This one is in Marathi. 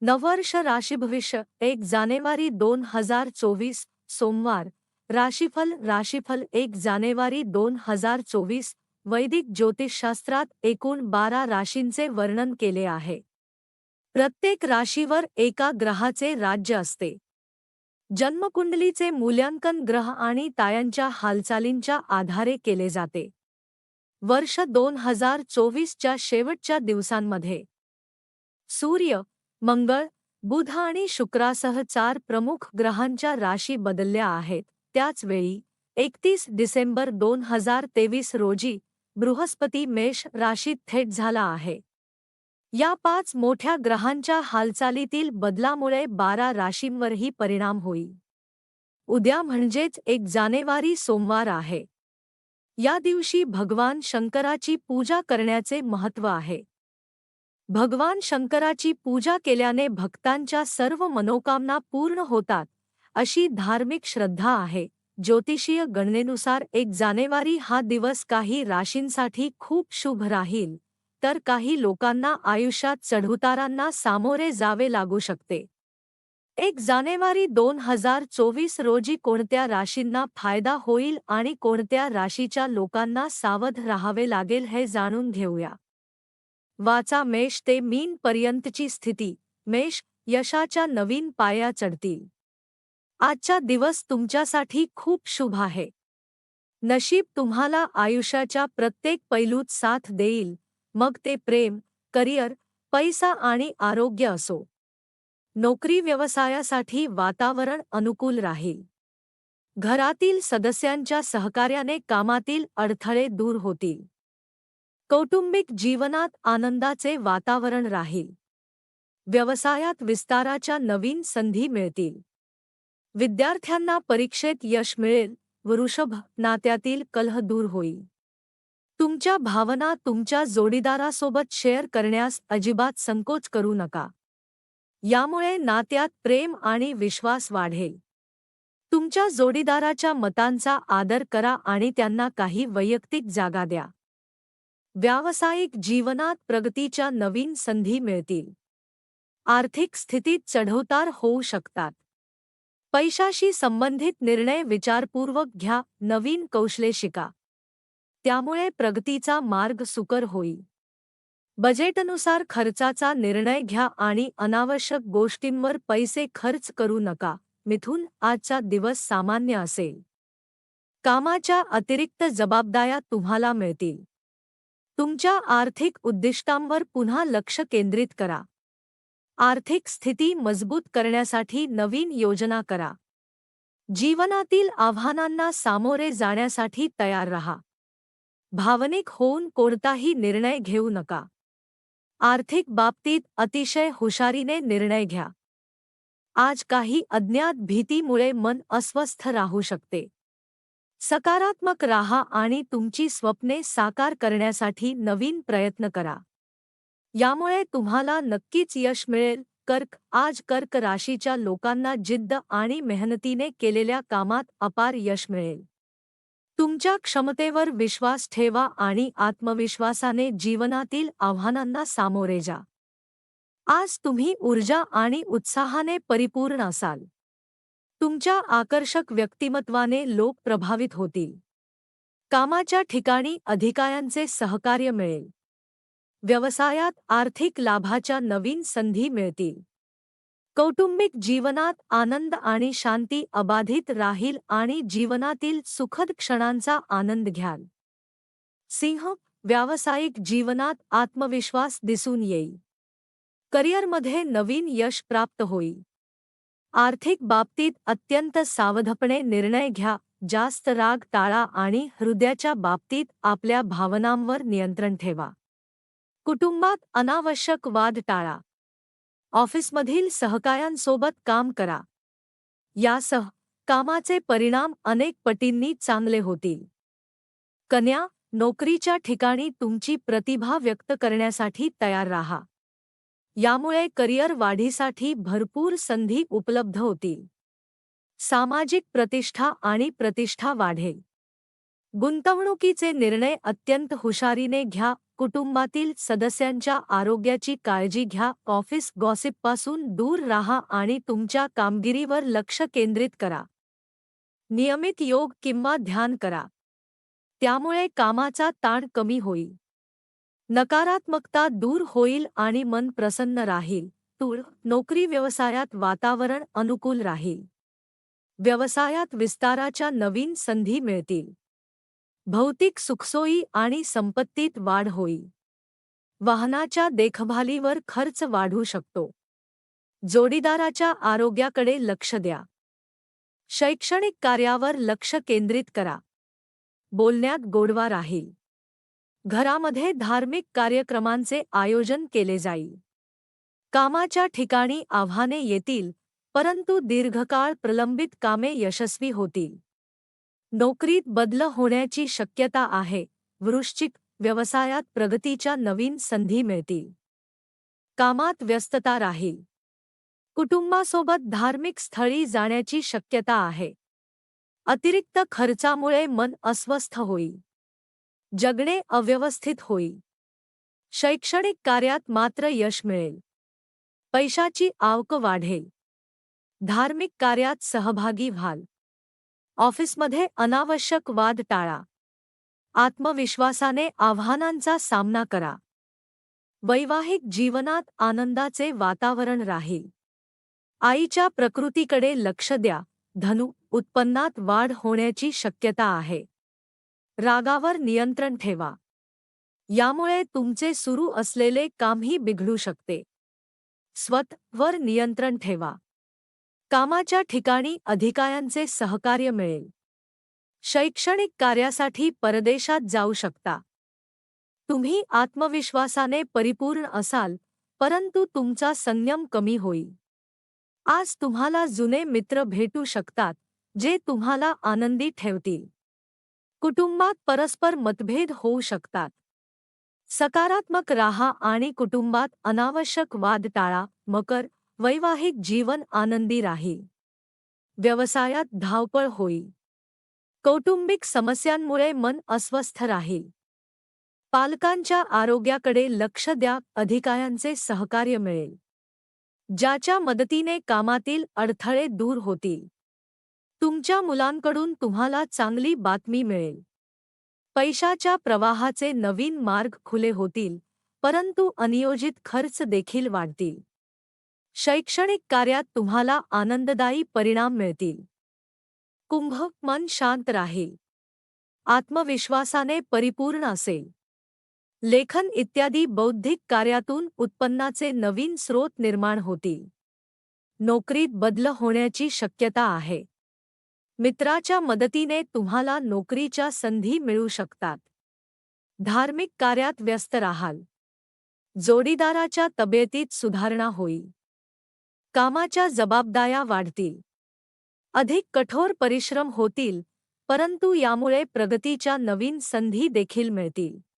नववर्ष राशी भविष्य 1 जानेवारी 2024 सोमवार राशीफल 1 जानेवारी 2024 वैदिक ज्योतिषशास्त्रात एकूण 12 राशींचे वर्णन केले आहे. प्रत्येक राशीवर एका ग्रहाचे राज्य असते. जन्मकुंडलीचे मूल्यांकन ग्रह आणि तायांच्या हालचालींच्या आधारे केले जाते. वर्ष 2024च्या शेवटच्या दिवसांमध्ये सूर्य, मंगळ, बुध आणि शुक्रासह 4 प्रमुख ग्रहांच्या राशी बदलल्या आहेत. त्याच वेळी 31 डिसेंबर 2023 रोजी बृहस्पती मेष राशीत थेट झाला आहे. या 5 मोठ्या ग्रहांच्या हालचालीतील बदलामुळे 12 राशींवरही परिणाम होईल. उद्या म्हणजेच 1 जानेवारी सोमवार आहे. या दिवशी भगवान शंकराची पूजा करण्याचे महत्त्व आहे. भगवान शंकराची पूजा केल्याने भक्तांच्या सर्व मनोकामना पूर्ण होतात, अशी धार्मिक श्रद्धा आहे. ज्योतिषीय गणनेनुसार 1 जानेवारी हा दिवस काही राशींसाठी खूप शुभ राहील, तर काही लोकांना आयुष्यात चढउतारांना सामोरे जावे लागू शकते. 1 जानेवारी 2024 रोजी कोणत्या राशींना फायदा होईल आणि कोणत्या राशीच्या लोकांना सावध राहावे लागेल हे जाणून घेऊया. वाचा मेष ते मीन पर्यंतची स्थिती. मेष, यशाच्या नवीन पाया चढतील. आजचा दिवस तुमच्यासाठी खूप शुभ आहे. नशीब तुम्हाला आयुष्याच्या प्रत्येक पैलूत साथ देईल, मग ते प्रेम, करिअर, पैसा आणि आरोग्य असो. नोकरी व्यवसायासाठी वातावरण अनुकूल राहील. घरातील सदस्यांच्या सहकार्याने कामातील अडथळे दूर होतील. कौटुंबिक जीवनात आनंदाचे वातावरण राहील. व्यवसायात विस्ताराच्या नवीन संधी मिळतील. विद्यार्थ्यांना परीक्षेत यश मिळेल. वृषभ, नात्यातील कलह दूर होईल. तुमच्या भावना तुमच्या जोडीदारासोबत शेअर करण्यास अजिबात संकोच करू नका. यामुळे नात्यात प्रेम आणि विश्वास वाढेल. तुमच्या जोडीदाराच्या मतांचा आदर करा आणि त्यांना काही वैयक्तिक जागा द्या. व्यावसायिक जीवनात प्रगतीच्या नवीन संधी मिळतील. आर्थिक स्थितीत चढउतार होऊ शकतात. पैशाशी संबंधित निर्णय विचारपूर्वक घ्या. नवीन कौशल्ये शिका. त्यामुळे प्रगतीचा मार्ग सुकर होईल. बजेटनुसार खर्चाचा निर्णय घ्या आणि अनावश्यक गोष्टींवर पैसे खर्च करू नका. मिथुन, आजचा दिवस सामान्य असेल. कामाच्या अतिरिक्त जबाबदाऱ्या तुम्हाला मिळतील. तुमच्या आर्थिक उद्दिष्टांवर पुन्हा लक्ष केंद्रित करा. आर्थिक स्थिती मजबूत करण्यासाठी नवीन योजना करा. जीवनातील आव्हानांना सामोरे जाण्यासाठी तयार रहा. भावनिक होऊन कोणताही निर्णय घेऊ नका. आर्थिक बाबतीत अतिशय हुशारीने निर्णय घ्या. आज काही अज्ञात भीतीमुळे मन अस्वस्थ राहू शकते. सकारात्मक राहा आणि तुमची स्वप्ने साकार करण्यासाठी नवीन प्रयत्न करा. यामुळे तुम्हाला नक्कीच यश मिळेल. कर्क, आज कर्क राशीच्या लोकांना जिद्द आणि मेहनतीने केलेल्या कामात अपार यश मिळेल. तुमच्या क्षमतेवर विश्वास ठेवा आणि आत्मविश्वासाने जीवनातील आव्हानांना सामोरे जा. आज तुम्ही ऊर्जा आणि उत्साहाने परिपूर्ण असाल. तुमच्या आकर्षक व्यक्तिमत्वाने लोक प्रभावित होतील. कामाच्या ठिकाणी अधिकाऱ्यांचे सहकार्य मिळेल. व्यवसायात आर्थिक लाभाच्या नवीन संधी मिळतील. कौटुंबिक जीवनात आनंद आणि शांती अबाधित राहील आणि जीवनातील सुखद क्षणांचा आनंद घ्याल. सिंह, व्यावसायिक जीवनात आत्मविश्वास दिसून येईल. करिअरमध्ये नवीन यश प्राप्त होईल. आर्थिक बाबतीत अत्यंत सावधपणे निर्णय घ्या. जास्त राग टाळा आणि हृदयाच्या बाबतीत आपल्या भावनांवर नियंत्रण ठेवा. कुटुंबात अनावश्यक वाद टाळा. ऑफिसमधील सहकाऱ्यांसोबत काम करा. यासह कामाचे परिणाम अनेक पटींनी चांगले होतील. कन्या, नोकरीच्या ठिकाणी तुमची प्रतिभा व्यक्त करण्यासाठी तयार राहा. यामुळे करिअर वाढीसाठी भरपूर संधी उपलब्ध होतील. सामाजिक प्रतिष्ठा वाढेल. गुंतवणुकीचे निर्णय अत्यंत हुशारीने घ्या. कुटुंबातील सदस्यांच्या आरोग्याची काळजी घ्या. ऑफिस गॉसिपपासून दूर राहा आणि तुमच्या कामगिरीवर लक्ष केंद्रित करा. नियमित योग किंवा ध्यान करा. त्यामुळे कामाचा ताण कमी होईल. नकारात्मकता दूर होईल आणि मन प्रसन्न राहील. तूळ, नोकरी व्यवसायात वातावरण अनुकूल राहील. व्यवसायात विस्ताराच्या नवीन संधी मिळतील. भौतिक सुखसोयी आणि संपत्तीत वाढ होईल. वाहनाच्या देखभालीवर खर्च वाढू शकतो. जोडीदाराच्या आरोग्याकडे लक्ष द्या. शैक्षणिक कार्यावर लक्ष केंद्रित करा. बोलण्यात गोडवा राहील. घरामध्ये धार्मिक कार्यक्रमांचे आयोजन केले जाईल. कामाच्या ठिकाणी आव्हाने येतील, परंतु दीर्घकाळ प्रलंबित कामे यशस्वी होतील. नोकरीत बदल होण्याची शक्यता आहे. वृश्चिक, व्यवसायात प्रगतीच्या नवीन संधी मिळतील. कामात व्यस्तता राहील. कुटुंबासोबत धार्मिक स्थळी जाण्याची शक्यता आहे. अतिरिक्त खर्चामुळे मन अस्वस्थ होईल. जगणे अव्यवस्थित होईल. शैक्षणिक कार्यात मात्र यश मिळेल. पैशाची आवक वाढेल. धार्मिक कार्यात सहभागी व्हाल. ऑफिसमध्ये अनावश्यक वाद टाळा. आत्मविश्वासाने आव्हानांचा सामना करा. वैवाहिक जीवनात आनंदाचे वातावरण राहील. आईच्या प्रकृतीकडे लक्ष द्या. धनु, उत्पन्नात वाढ होण्याची शक्यता आहे. रागावर नियंत्रण ठेवा. यामुळे तुमचे सुरू असलेले कामही बिघडू शकते. स्वतःवर नियंत्रण ठेवा. कामाच्या ठिकाणी अधिकाऱ्यांचे सहकार्य मिळेल. शैक्षणिक कार्यासाठी परदेशात जाऊ शकता. तुम्ही आत्मविश्वासाने परिपूर्ण असाल, परंतु तुमचा संयम कमी होईल. आज तुम्हाला जुने मित्र भेटू शकतात, जे तुम्हाला आनंदी ठेवतील. कुटुंबात परस्पर मतभेद होऊ शकतात. सकारात्मक राहा आणि कुटुंबात अनावश्यक वाद टाळा. मकर, वैवाहिक जीवन आनंदी राहील. व्यवसायात धावपळ होईल. कौटुंबिक समस्यांमुळे मन अस्वस्थ राहील. पालकांच्या आरोग्याकडे लक्ष द्या. अधिकाऱ्यांचे सहकार्य मिळेल, ज्याच्या मदतीने कामातील अडथळे दूर होतील. तुमच्या मुलांकडून तुम्हाला चांगली बातमी मिळेल. पैशाच्या प्रवाहाचे नवीन मार्ग खुले होतील, परंतु अनियोजित खर्च देखील वाढतील. शैक्षणिक कार्यात तुम्हाला आनंददायी परिणाम मिळतील. कुंभ, मन शांत राहील. आत्मविश्वासाने परिपूर्ण असेल. लेखन इत्यादी बौद्धिक कार्यातून उत्पन्नाचे नवीन स्रोत निर्माण होतील. नोकरीत बदल होण्याची शक्यता आहे. मित्राच्या मदतीने तुम्हाला नोकरीच्या संधी मिळू शकतात. धार्मिक कार्यात व्यस्त राहाल. जोडीदाराच्या तब्येतीत सुधारणा होईल. कामाच्या जबाबदाऱ्या वाढतील. अधिक कठोर परिश्रम होतील, परंतु यामुळे प्रगतीच्या नवीन संधी देखील मिळतील.